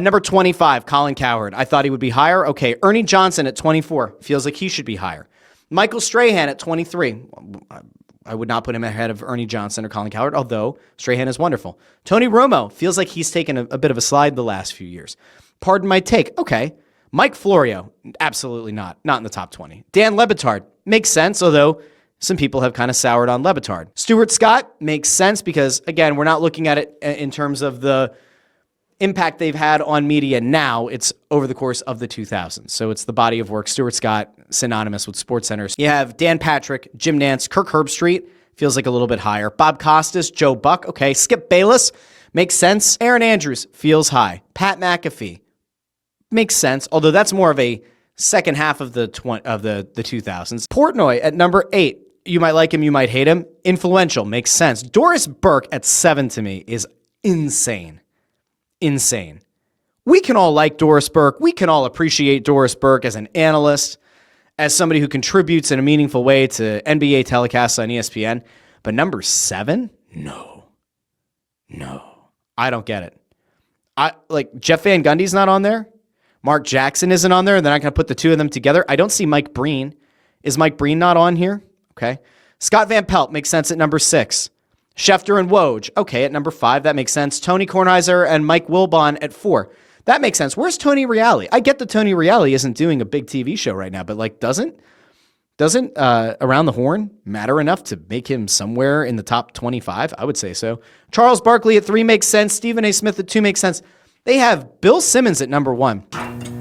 Number 25, Colin Cowherd. I thought he would be higher. Okay, Ernie Johnson at 24. Feels like he should be higher. Michael Strahan at 23. I would not put him ahead of Ernie Johnson or Colin Cowherd, although Strahan is wonderful. Tony Romo feels like he's taken a bit of a slide the last few years. Pardon my take. Okay. Mike Florio, absolutely not. Not in the top 20. Dan Lebitard, makes sense, although some people have kind of soured on Lebitard. Stuart Scott makes sense because, again, we're not looking at it in terms of the impact they've had on media now. It's over the course of the 2000s. So it's the body of work. Stuart Scott, synonymous with SportsCenter. You have Dan Patrick, Jim Nance, Kirk Herbstreit, feels like a little bit higher. Bob Costas, Joe Buck, okay. Skip Bayless, makes sense. Aaron Andrews, feels high. Pat McAfee, makes sense, although that's more of a second half of the 2000s. Portnoy at number 8. You might like him, you might hate him. Influential, makes sense. Doris Burke at 7 to me is insane. Insane. We can all like Doris Burke. We can all appreciate Doris Burke as an analyst, as somebody who contributes in a meaningful way to NBA telecasts on ESPN. But number 7? No. I don't get it. Jeff Van Gundy's not on there. Mark Jackson isn't on there. They're not going to put the two of them together. I don't see Mike Breen. Is Mike Breen not on here? Okay. Scott Van Pelt makes sense at number 6. Schefter and Woj, okay, at number 5, that makes sense. Tony Kornheiser and Mike Wilbon at 4. That makes sense. Where's Tony Reali? I get that Tony Reali isn't doing a big TV show right now, but doesn't Around the Horn matter enough to make him somewhere in the top 25? I would say so. Charles Barkley at 3 makes sense. Stephen A. Smith at 2 makes sense. They have Bill Simmons at number 1.